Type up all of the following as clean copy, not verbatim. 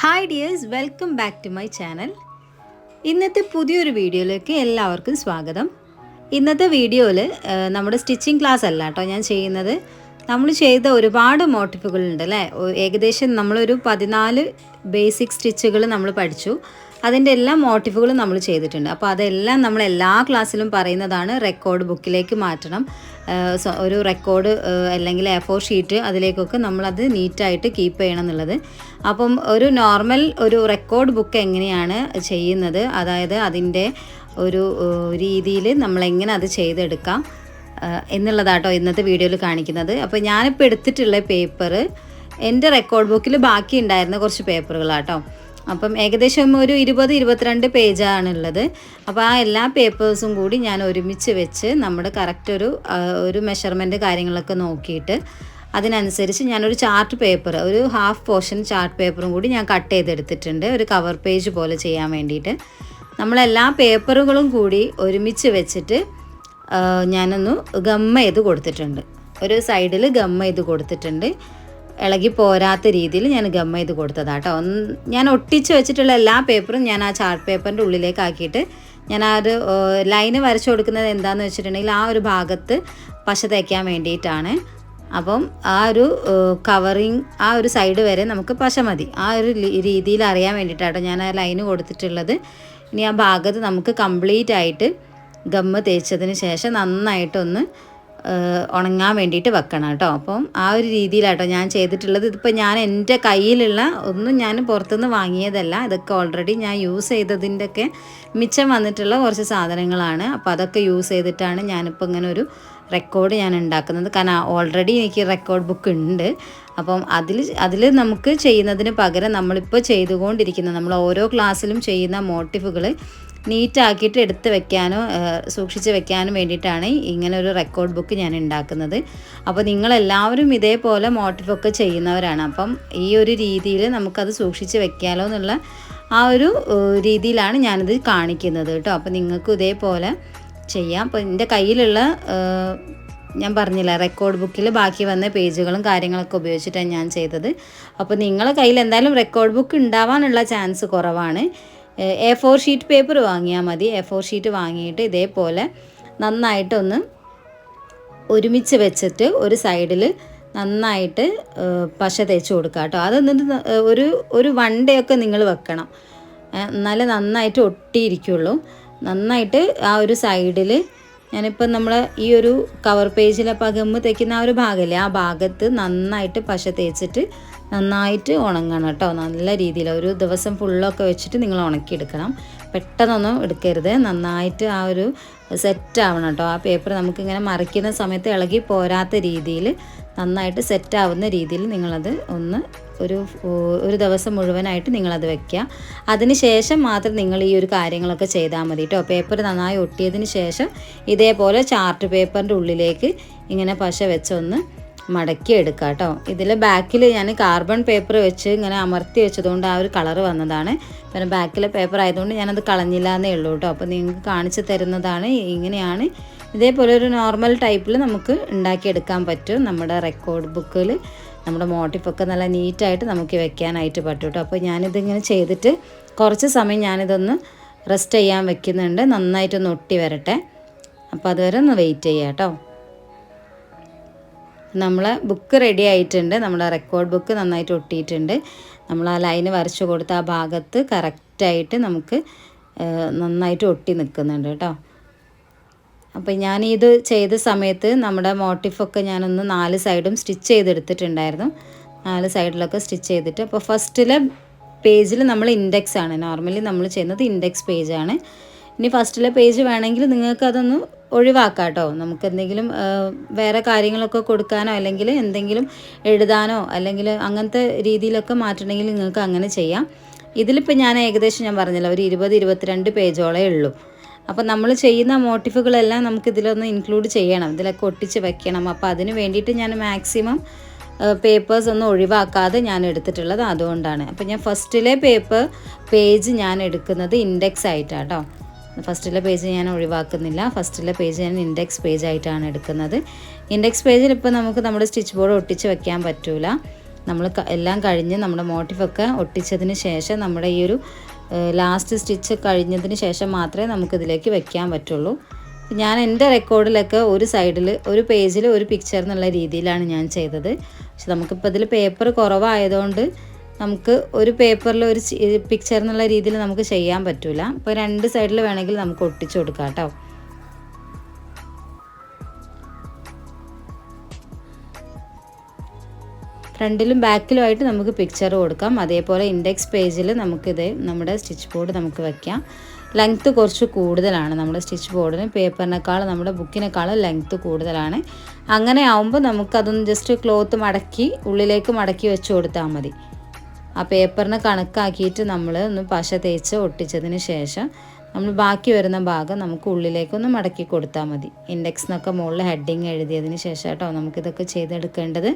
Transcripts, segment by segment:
Hi dears, welcome back to my channel. ഇന്നത്തെ പുതിയൊരു വീഡിയോയിലേക്ക് എല്ലാവർക്കും സ്വാഗതം. ഇന്നത്തെ വീഡിയോയിൽ നമ്മുടെ സ്റ്റിച്ചിങ് ക്ലാസ് അല്ല കേട്ടോ ഞാൻ ചെയ്യുന്നത്. നമ്മൾ ചെയ്ത ഒരുപാട് മോട്ടിഫുകളുണ്ട് അല്ലേ. ഏകദേശം നമ്മളൊരു 14 ബേസിക് സ്റ്റിച്ചുകൾ നമ്മൾ പഠിച്ചു. അതിൻ്റെ എല്ലാ മോട്ടിഫുകളും നമ്മൾ ചെയ്തിട്ടുണ്ട്. അപ്പോൾ അതെല്ലാം നമ്മൾ എല്ലാ ക്ലാസ്സിലും പറയുന്നതാണ്, റെക്കോർഡ് ബുക്കിലേക്ക് മാറ്റണം. ഒരു റെക്കോർഡ് അല്ലെങ്കിൽ A4 ഷീറ്റ് അതിലേക്കൊക്കെ നമ്മളത് നീറ്റായിട്ട് കീപ്പ് ചെയ്യണം എന്നുള്ളത്. അപ്പം ഒരു നോർമൽ ഒരു റെക്കോർഡ് ബുക്ക് എങ്ങനെയാണ് ചെയ്യുന്നത്, അതായത് അതിൻ്റെ ഒരു രീതിയിൽ നമ്മളെങ്ങനെ അത് ചെയ്തെടുക്കാം എന്നുള്ളതാട്ടോ ഇന്നത്തെ വീഡിയോയിൽ കാണിക്കുന്നത്. അപ്പോൾ ഞാനിപ്പോൾ എടുത്തിട്ടുള്ള പേപ്പർ എൻ്റെ റെക്കോർഡ് ബുക്കിൽ ബാക്കി ഉണ്ടായിരുന്ന കുറച്ച് പേപ്പറുകളാട്ടോ. അപ്പം ഏകദേശം ഒരു 20-22 പേജാണുള്ളത്. അപ്പോൾ ആ എല്ലാ പേപ്പേഴ്സും കൂടി ഞാൻ ഒരുമിച്ച് വെച്ച് നമ്മുടെ കറക്റ്റ് ഒരു മെഷർമെൻറ്റ് കാര്യങ്ങളൊക്കെ നോക്കിയിട്ട് അതിനനുസരിച്ച് ഞാനൊരു ചാർട്ട് പേപ്പർ, ഒരു ഹാഫ് പോർഷൻ ചാർട്ട് പേപ്പറും കൂടി ഞാൻ കട്ട് ചെയ്തെടുത്തിട്ടുണ്ട്, ഒരു കവർ പേജ് പോലെ ചെയ്യാൻ വേണ്ടിയിട്ട്. നമ്മളെല്ലാ പേപ്പറുകളും കൂടി ഒരുമിച്ച് വെച്ചിട്ട് ഞാനൊന്ന് ഗമ്മ ചെയ്ത് കൊടുത്തിട്ടുണ്ട്. ഒരു സൈഡിൽ ഗമ്മ ചെയ്ത് കൊടുത്തിട്ടുണ്ട്. ഇളകി പോരാത്ത രീതിയിൽ ഞാൻ ഗമ്മ ചെയ്ത് കൊടുത്തതാട്ടോ. ഞാൻ ഒട്ടിച്ച് വെച്ചിട്ടുള്ള എല്ലാ പേപ്പറും ഞാൻ ആ ചാർട്ട് പേപ്പറിൻ്റെ ഉള്ളിലേക്ക് ആക്കിയിട്ട് ഞാൻ ആ ഒരു ലൈന് വരച്ചു കൊടുക്കുന്നത് എന്താണെന്ന് വെച്ചിട്ടുണ്ടെങ്കിൽ ആ ഒരു ഭാഗത്ത് പശ തേക്കാൻ വേണ്ടിയിട്ടാണ്. അപ്പം ആ ഒരു കവറിങ് ആ ഒരു സൈഡ് വരെ നമുക്ക് പശ മതി. ആ ഒരു രീതിയിൽ അറിയാൻ വേണ്ടിയിട്ടാട്ടോ ഞാൻ ആ ലൈന് കൊടുത്തിട്ടുള്ളത്. ഇനി ആ ഭാഗത്ത് നമുക്ക് കംപ്ലീറ്റ് ആയിട്ട് ഗമ്മ തേച്ചതിന് ശേഷം നന്നായിട്ടൊന്ന് ഉണങ്ങാൻ വേണ്ടിയിട്ട് വെക്കണം കേട്ടോ. അപ്പം ആ ഒരു രീതിയിലാട്ടോ ഞാൻ ചെയ്തിട്ടുള്ളത്. ഇതിപ്പോൾ ഞാൻ എൻ്റെ കയ്യിലുള്ള ഒന്നും ഞാൻ പുറത്തുനിന്ന് വാങ്ങിയതല്ല, ഇതൊക്കെ ഓൾറെഡി ഞാൻ യൂസ് ചെയ്തതിൻ്റെയൊക്കെ മിച്ചം വന്നിട്ടുള്ള കുറച്ച് സാധനങ്ങളാണ്. അപ്പോൾ അതൊക്കെ യൂസ് ചെയ്തിട്ടാണ് ഞാനിപ്പോൾ ഇങ്ങനെ ഒരു റെക്കോർഡ് ഞാൻ ഉണ്ടാക്കുന്നത്. കാരണം ഓൾറെഡി എനിക്ക് റെക്കോർഡ് ബുക്ക് ഉണ്ട്. അപ്പം അതിൽ നമുക്ക് ചെയ്യുന്നതിന് പകരം നമ്മളിപ്പോൾ ചെയ്തുകൊണ്ടിരിക്കുന്ന നമ്മൾ ഓരോ ക്ലാസ്സിലും ചെയ്യുന്ന മോട്ടിഫുകൾ നീറ്റാക്കിയിട്ട് എടുത്ത് വെക്കാനോ സൂക്ഷിച്ച് വെക്കാനും വേണ്ടിയിട്ടാണ് ഇങ്ങനെ ഒരു റെക്കോർഡ് ബുക്ക് ഞാൻ ഉണ്ടാക്കുന്നത്. അപ്പോൾ നിങ്ങളെല്ലാവരും ഇതേപോലെ മോട്ടിഫൊക്കെ ചെയ്യുന്നവരാണ്. അപ്പം ഈ ഒരു രീതിയിൽ നമുക്കത് സൂക്ഷിച്ച് വെക്കാമല്ലോ എന്നുള്ള ആ ഒരു രീതിയിലാണ് ഞാനിത് കാണിക്കുന്നത് കേട്ടോ. അപ്പോൾ നിങ്ങൾക്കും ഇതേപോലെ ചെയ്യാം. അപ്പോൾ എൻ്റെ കയ്യിലുള്ള ഞാൻ പറഞ്ഞില്ല, റെക്കോർഡ് ബുക്കിൽ ബാക്കി വന്ന പേജുകളും കാര്യങ്ങളൊക്കെ ഉപയോഗിച്ചിട്ടാണ് ഞാൻ ചെയ്തത്. അപ്പോൾ നിങ്ങളുടെ കയ്യിൽ എന്തായാലും റെക്കോർഡ് ബുക്ക് ഉണ്ടാവാനുള്ള ചാൻസ് കുറവാണ്. A4 ഷീറ്റ് പേപ്പർ വാങ്ങിയാൽ മതി. A4 ഷീറ്റ് വാങ്ങിയിട്ട് ഇതേപോലെ നന്നായിട്ടൊന്ന് ഒരുമിച്ച് വെച്ചിട്ട് ഒരു സൈഡിൽ നന്നായിട്ട് പശ തേച്ച് കൊടുക്കുക കേട്ടോ. അതെന്നിട്ട് ഒരു 1 day ഒക്കെ നിങ്ങൾ വെക്കണം, എന്നാലേ നന്നായിട്ട് ഒട്ടിയിരിക്കുള്ളൂ. നന്നായിട്ട് ആ ഒരു സൈഡിൽ ഞാനിപ്പം നമ്മൾ ഈ ഒരു കവർ പേജിൽ ഗമ്മ് തേക്കുന്ന ആ ഒരു ഭാഗമല്ലേ, ആ ഭാഗത്ത് നന്നായിട്ട് പശ തേച്ചിട്ട് നന്നായിട്ട് ഉണങ്ങണം കേട്ടോ. നല്ല രീതിയിൽ ഒരു ദിവസം ഫുള്ളൊക്കെ വെച്ചിട്ട് നിങ്ങൾ ഉണക്കിയെടുക്കണം. പെട്ടെന്നൊന്നും എടുക്കരുത്, നന്നായിട്ട് ആ ഒരു സെറ്റ് ആവണം കേട്ടോ. ആ പേപ്പർ നമുക്കിങ്ങനെ മറിക്കുന്ന സമയത്ത് ഇളകി പോരാത്ത രീതിയിൽ നന്നായിട്ട് സെറ്റാവുന്ന രീതിയിൽ നിങ്ങളത് ഒരു ദിവസം മുഴുവനായിട്ട് നിങ്ങളത് വെക്കുക. അതിന് ശേഷം മാത്രം നിങ്ങൾ ഈ ഒരു കാര്യങ്ങളൊക്കെ ചെയ്താൽ മതി കേട്ടോ. പേപ്പർ നന്നായി ഒട്ടിയതിന് ശേഷം ഇതേപോലെ ചാർട്ട് പേപ്പറിൻ്റെ ഉള്ളിലേക്ക് ഇങ്ങനെ പശ വെച്ചൊന്ന് മടക്കി എടുക്കുക കേട്ടോ. ഇതിൽ ബാക്കിൽ ഞാൻ കാർബൺ പേപ്പർ വെച്ച് ഇങ്ങനെ അമർത്തി വെച്ചതുകൊണ്ട് ആ ഒരു കളറ് വന്നതാണ്. പിന്നെ ബാക്കിലെ പേപ്പർ ആയതുകൊണ്ട് ഞാനത് കളഞ്ഞില്ല എന്നേ ഉള്ളൂ കേട്ടോ. അപ്പോൾ നിങ്ങൾക്ക് കാണിച്ചു തരുന്നതാണ്. ഇങ്ങനെയാണ്, ഇതേപോലെ ഒരു നോർമൽ ടൈപ്പിൽ നമുക്ക് ഉണ്ടാക്കിയെടുക്കാൻ പറ്റും. നമ്മുടെ റെക്കോർഡ് ബുക്കിൽ നമ്മുടെ മോട്ടിഫൊക്കെ നല്ല നീറ്റായിട്ട് നമുക്ക് വെക്കാനായിട്ട് പറ്റും കേട്ടോ. അപ്പോൾ ഞാനിതിങ്ങനെ ചെയ്തിട്ട് കുറച്ച് സമയം ഞാനിതൊന്ന് റെസ്റ്റ് ചെയ്യാൻ വെക്കുന്നുണ്ട്, നന്നായിട്ടൊന്ന് ഒട്ടി വരട്ടെ. അപ്പോൾ അതുവരെ ഒന്ന് വെയിറ്റ് ചെയ്യാം കേട്ടോ. നമ്മളെ ബുക്ക് റെഡി ആയിട്ടുണ്ട്. നമ്മുടെ റെക്കോർഡ് ബുക്ക് നന്നായിട്ട് ഒട്ടിയിട്ടുണ്ട്. നമ്മൾ ആ ലൈന് വരച്ചു കൊടുത്ത ആ ഭാഗത്ത് കറക്റ്റായിട്ട് നമുക്ക് നന്നായിട്ട് ഒട്ടി നിൽക്കുന്നുണ്ട് കേട്ടോ. അപ്പോൾ ഞാനിത് ചെയ്ത സമയത്ത് നമ്മുടെ മോട്ടിഫൊക്കെ ഞാനൊന്ന് 4 സൈഡും സ്റ്റിച്ച് ചെയ്തെടുത്തിട്ടുണ്ടായിരുന്നു. 4 സൈഡിലൊക്കെ സ്റ്റിച്ച് ചെയ്തിട്ട്, അപ്പോൾ ഫസ്റ്റിലെ പേജിൽ നമ്മൾ ഇൻഡെക്സ് ആണ് നോർമലി നമ്മൾ ചെയ്യുന്നത്, ഇൻഡെക്സ് പേജാണ്. ഇനി ഫസ്റ്റിലെ പേജ് വേണമെങ്കിൽ നിങ്ങൾക്കതൊന്ന് ഒഴിവാക്കാം കേട്ടോ. നമുക്ക് എന്തെങ്കിലും വേറെ കാര്യങ്ങളൊക്കെ കൊടുക്കാനോ അല്ലെങ്കിൽ എന്തെങ്കിലും എഴുതാനോ അല്ലെങ്കിൽ അങ്ങനത്തെ രീതിയിലൊക്കെ മാറ്റണമെങ്കിൽ നിങ്ങൾക്ക് അങ്ങനെ ചെയ്യാം. ഇതിലിപ്പോൾ ഞാൻ ഏകദേശം ഞാൻ പറഞ്ഞില്ല, ഒരു 20-22 പേജോളേ ഉള്ളൂ. അപ്പോൾ നമ്മൾ ചെയ്യുന്ന മോട്ടിഫുകളെല്ലാം നമുക്കിതിലൊന്ന് ഇൻക്ലൂഡ് ചെയ്യണം, ഇതിലൊക്കെ ഒട്ടിച്ച് വെക്കണം. അപ്പോൾ അതിന് വേണ്ടിയിട്ട് ഞാൻ മാക്സിമം പേപ്പേഴ്സ് ഒന്നും ഒഴിവാക്കാതെ ഞാൻ എടുത്തിട്ടുള്ളത് അതുകൊണ്ടാണ്. അപ്പോൾ ഞാൻ ഫസ്റ്റിലെ പേജ് ഞാൻ എടുക്കുന്നത് ഇൻഡെക്സ് ആയിട്ടാണ് കേട്ടോ. ഫസ്റ്റിലെ പേജ് ഞാൻ ഒഴിവാക്കുന്നില്ല, ഫസ്റ്റിലെ പേജ് ഞാൻ ഇൻഡെക്സ് പേജായിട്ടാണ് എടുക്കുന്നത്. ഇൻഡെക്സ് പേജിൽ ഇപ്പോൾ നമുക്ക് നമ്മുടെ സ്റ്റിച്ച് ബോർഡ് ഒട്ടിച്ച് വെക്കാൻ പറ്റില്ല. നമ്മൾ എല്ലാം കഴിഞ്ഞ് നമ്മുടെ മോട്ടിഫൊക്കെ ഒട്ടിച്ചതിന് ശേഷം നമ്മുടെ ഈ ഒരു ലാസ്റ്റ് സ്റ്റിച്ച് കഴിഞ്ഞതിന് ശേഷം മാത്രമേ നമുക്കിതിലേക്ക് വെക്കാൻ പറ്റുള്ളൂ. ഞാൻ എൻ്റെ റെക്കോർഡിലൊക്കെ ഒരു സൈഡിൽ ഒരു പേജിൽ ഒരു പിക്ചർ എന്നുള്ള രീതിയിലാണ് ഞാൻ ചെയ്തത്. പക്ഷെ നമുക്കിപ്പോൾ ഇതിൽ പേപ്പർ കുറവായതുകൊണ്ട് നമുക്ക് ഒരു പേപ്പറിൽ ഒരു പിക്ചർ എന്നുള്ള രീതിയിൽ നമുക്ക് ചെയ്യാൻ പറ്റില്ല. അപ്പോൾ രണ്ട് സൈഡിൽ വേണമെങ്കിൽ നമുക്ക് ഒട്ടിച്ചു കൊടുക്കാം കേട്ടോ. ഫ്രണ്ടിലും ബാക്കിലുമായിട്ട് നമുക്ക് പിക്ചർ കൊടുക്കാം. അതേപോലെ ഇൻഡെക്സ് പേജിൽ നമുക്കിത് നമ്മുടെ സ്റ്റിച്ച് ബോർഡ് നമുക്ക് വയ്ക്കാം. ലെങ്ത്ത് കുറച്ച് കൂടുതലാണ് നമ്മുടെ സ്റ്റിച്ച് ബോർഡിന്, പേപ്പറിനേക്കാൾ നമ്മുടെ ബുക്കിനേക്കാൾ ലെങ്ത്ത് കൂടുതലാണ്. അങ്ങനെ ആവുമ്പോൾ നമുക്കതൊന്ന് ജസ്റ്റ് ക്ലോത്ത് മടക്കി ഉള്ളിലേക്ക് മടക്കി വെച്ച് കൊടുത്താൽ മതി. ആ പേപ്പറിനെ കണക്കാക്കിയിട്ട് നമ്മൾ ഒന്ന് പശ തേച്ച് ഒട്ടിച്ചതിന് ശേഷം നമ്മൾ ബാക്കി വരുന്ന ഭാഗം നമുക്ക് ഉള്ളിലേക്കൊന്ന് മടക്കി കൊടുത്താൽ മതി. ഇൻഡെക്സിനൊക്കെ മുകളിൽ ഹെഡിങ് എഴുതിയതിന് ശേഷം കേട്ടോ നമുക്കിതൊക്കെ ചെയ്തെടുക്കേണ്ടത്.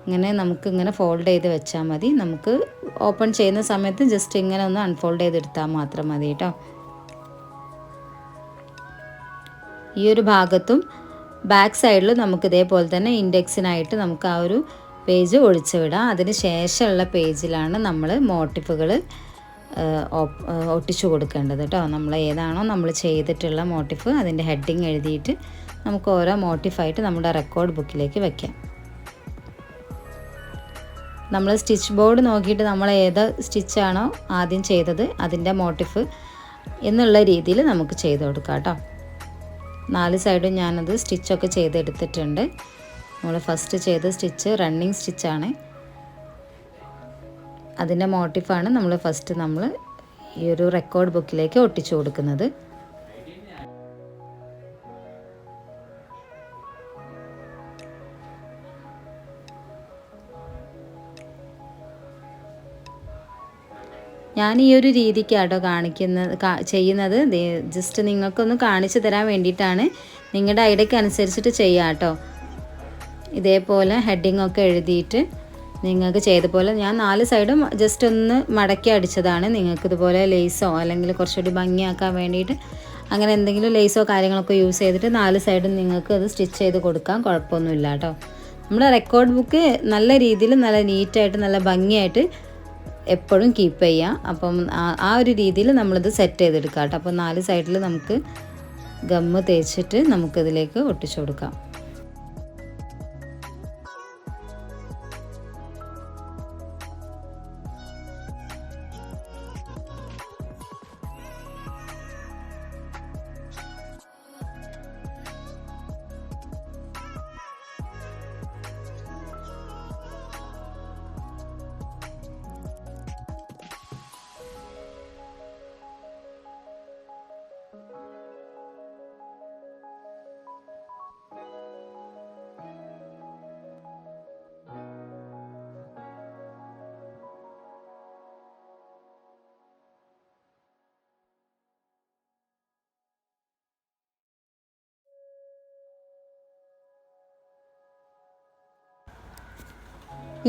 ഇങ്ങനെ നമുക്കിങ്ങനെ ഫോൾഡ് ചെയ്ത് വെച്ചാൽ മതി. നമുക്ക് ഓപ്പൺ ചെയ്യുന്ന സമയത്ത് ജസ്റ്റ് ഇങ്ങനെ ഒന്ന് അൺഫോൾഡ് ചെയ്തെടുത്താൽ മാത്രം മതി കേട്ടോ. ഈ ഒരു ഭാഗത്തും ബാക്ക് സൈഡിൽ നമുക്ക് ഇതേപോലെ തന്നെ ഇൻഡെക്സിനായിട്ട് നമുക്ക് ആ ഒരു പേജ് ഒഴിച്ചു വിടാം. അതിന് ശേഷമുള്ള പേജിലാണ് നമ്മൾ മോട്ടിഫുകൾ ഒട്ടിച്ചു കൊടുക്കേണ്ടത് കേട്ടോ. നമ്മൾ ഏതാണോ നമ്മൾ ചെയ്തിട്ടുള്ള മോട്ടിഫ് അതിൻ്റെ ഹെഡിങ് എഴുതിയിട്ട് നമുക്ക് ഓരോ മോട്ടിഫായിട്ട് നമ്മുടെ റെക്കോർഡ് ബുക്കിലേക്ക് വയ്ക്കാം. നമ്മൾ സ്റ്റിച്ച് ബോർഡ് നോക്കിയിട്ട് നമ്മൾ ഏത് സ്റ്റിച്ചാണോ ആദ്യം ചെയ്തത് അതിൻ്റെ മോട്ടിഫ് എന്നുള്ള രീതിയിൽ നമുക്ക് ചെയ്ത് കൊടുക്കാം കേട്ടോ. 4 സൈഡും ഞാനത് സ്റ്റിച്ചൊക്കെ ചെയ്തെടുത്തിട്ടുണ്ട്. നമ്മൾ ഫസ്റ്റ് ചെയ്ത സ്റ്റിച്ച് റണ്ണിങ് സ്റ്റിച്ചാണ്. അതിൻ്റെ മോട്ടിഫാണ് നമ്മൾ ഫസ്റ്റ് ഈ ഒരു റെക്കോർഡ് ബുക്കിലേക്ക് ഒട്ടിച്ചു കൊടുക്കുന്നത്. ഞാൻ ഈ ഒരു രീതിക്കാട്ടോ ചെയ്യുന്നത്. ജസ്റ്റ് നിങ്ങൾക്കൊന്ന് കാണിച്ചു തരാൻ വേണ്ടിയിട്ടാണ്. നിങ്ങളുടെ ഐഡിയക്ക് അനുസരിച്ചിട്ട് ചെയ്യാം കേട്ടോ. ഇതേപോലെ ഹെഡിങ്ങൊക്കെ എഴുതിയിട്ട് നിങ്ങൾക്ക് ചെയ്ത പോലെ ഞാൻ 4 സൈഡും ജസ്റ്റ് ഒന്ന് മടക്കി അടിച്ചതാണ്. നിങ്ങൾക്കിതുപോലെ ലേസോ അല്ലെങ്കിൽ കുറച്ചുകൂടി ഭംഗിയാക്കാൻ വേണ്ടിയിട്ട് അങ്ങനെ എന്തെങ്കിലും ലേസോ കാര്യങ്ങളൊക്കെ യൂസ് ചെയ്തിട്ട് 4 സൈഡും നിങ്ങൾക്ക് അത് സ്റ്റിച്ച് ചെയ്ത് കൊടുക്കാം, കുഴപ്പമൊന്നുമില്ല കേട്ടോ. നമ്മുടെ റെക്കോർഡ് ബുക്ക് നല്ല രീതിയിൽ നല്ല നീറ്റായിട്ട് നല്ല ഭംഗിയായിട്ട് എപ്പോഴും കീപ്പ് ചെയ്യാം. അപ്പം ആ ഒരു രീതിയിൽ നമ്മളിത് സെറ്റ് ചെയ്തെടുക്കാം കേട്ടോ. അപ്പോൾ 4 സൈഡിൽ നമുക്ക് ഗമ്മ് തേച്ചിട്ട് നമുക്കിതിലേക്ക് ഒട്ടിച്ചു കൊടുക്കാം.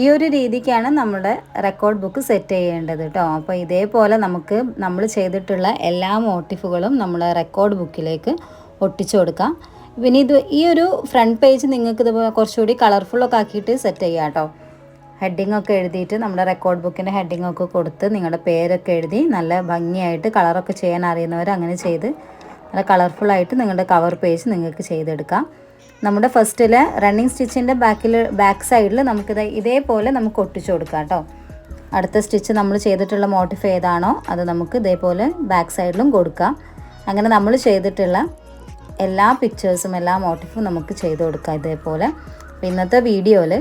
ഈ ഒരു രീതിക്കാണ് നമ്മുടെ റെക്കോർഡ് ബുക്ക് സെറ്റ് ചെയ്യേണ്ടത് കേട്ടോ. അപ്പോൾ ഇതേപോലെ നമ്മൾ ചെയ്തിട്ടുള്ള എല്ലാ മോട്ടിഫുകളും നമ്മുടെ റെക്കോർഡ് ബുക്കിലേക്ക് ഒട്ടിച്ചു കൊടുക്കാം. പിന്നെ ഈ ഒരു ഫ്രണ്ട് പേജ് നിങ്ങൾക്ക് ഇതുപോലെ കുറച്ചുകൂടി കളർഫുള്ളൊക്കെ ആക്കിയിട്ട് സെറ്റ് ചെയ്യാം കേട്ടോ. ഹെഡിങ്ങൊക്കെ എഴുതിയിട്ട് നമ്മുടെ റെക്കോർഡ് ബുക്കിൻ്റെ ഹെഡിങ്ങൊക്കെ കൊടുത്ത് നിങ്ങളുടെ പേരൊക്കെ എഴുതി നല്ല ഭംഗിയായിട്ട് കളറൊക്കെ ചെയ്യാൻ അറിയുന്നവർ അങ്ങനെ ചെയ്ത് നല്ല കളർഫുള്ളായിട്ട് നിങ്ങളുടെ കവർ പേജ് നിങ്ങൾക്ക് ചെയ്തെടുക്കാം. നമ്മുടെ ഫസ്റ്റിലെ റണ്ണിങ് സ്റ്റിച്ചിൻ്റെ ബാക്ക് സൈഡിൽ നമുക്കിത് ഇതേപോലെ നമുക്ക് ഒട്ടിച്ചു കൊടുക്കാം കേട്ടോ. അടുത്ത സ്റ്റിച്ച് നമ്മൾ ചെയ്തിട്ടുള്ള മോട്ടിഫ് ഏതാണോ അത് നമുക്ക് ഇതേപോലെ ബാക്ക് സൈഡിലും കൊടുക്കാം. അങ്ങനെ നമ്മൾ ചെയ്തിട്ടുള്ള എല്ലാ പിക്ചേഴ്സും എല്ലാ മോട്ടിഫും നമുക്ക് ചെയ്ത് കൊടുക്കാം ഇതേപോലെ. അപ്പോൾ ഇന്നത്തെ വീഡിയോയിൽ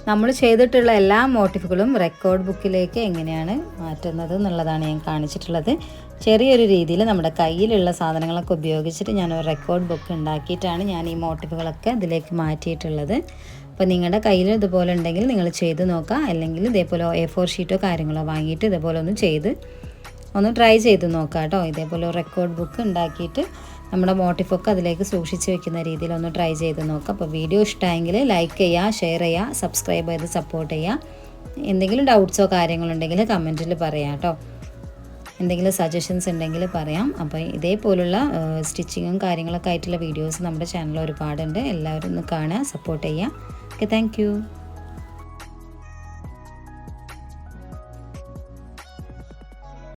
നമ്മൾ ചെയ്തിട്ടുള്ള എല്ലാ മോട്ടിഫുകളും റെക്കോർഡ് ബുക്കിലേക്ക് എങ്ങനെയാണ് മാറ്റുന്നത് എന്നുള്ളതാണ് ഞാൻ കാണിച്ചിട്ടുള്ളത്. ചെറിയൊരു രീതിയിൽ നമ്മുടെ കയ്യിലുള്ള സാധനങ്ങളൊക്കെ ഉപയോഗിച്ചിട്ട് ഞാനൊരു റെക്കോർഡ് ബുക്ക് ഉണ്ടാക്കിയിട്ടാണ് ഞാൻ ഈ മോട്ടിഫുകളൊക്കെ ഇതിലേക്ക് മാറ്റിയിട്ടുള്ളത്. അപ്പോൾ നിങ്ങളുടെ കയ്യിൽ ഇതുപോലെ ഉണ്ടെങ്കിൽ നിങ്ങൾ ചെയ്ത് നോക്കുക. അല്ലെങ്കിൽ ഇതേപോലെ A4 ഷീറ്റോ കാര്യങ്ങളോ വാങ്ങിയിട്ട് ഇതേപോലെ ഒന്ന് ട്രൈ ചെയ്ത് നോക്കുക കേട്ടോ. ഇതേപോലെ റെക്കോർഡ് ബുക്ക് ഉണ്ടാക്കിയിട്ട് നമ്മുടെ മോട്ടിഫൊക്കെ അതിലേക്ക് സൂക്ഷിച്ച് വെക്കുന്ന രീതിയിൽ ഒന്ന് ട്രൈ ചെയ്ത് നോക്കുക. അപ്പോൾ വീഡിയോ ഇഷ്ടമായെങ്കിൽ ലൈക്ക് ചെയ്യുക, ഷെയർ ചെയ്യുക, സബ്സ്ക്രൈബ് ചെയ്ത് സപ്പോർട്ട് ചെയ്യുക. എന്തെങ്കിലും ഡൗട്ട്സോ കാര്യങ്ങളുണ്ടെങ്കിൽ കമൻറ്റിൽ പറയാം കേട്ടോ. എന്തെങ്കിലും സജഷൻസ് ഉണ്ടെങ്കിൽ പറയാം. അപ്പോൾ ഇതേപോലുള്ള സ്റ്റിച്ചിങ്ങും കാര്യങ്ങളൊക്കെ ആയിട്ടുള്ള വീഡിയോസ് നമ്മുടെ ചാനലിൽ ഒരുപാടുണ്ട്. എല്ലാവരും ഒന്ന് കാണുക, സപ്പോർട്ട് ചെയ്യുക. Okay, thank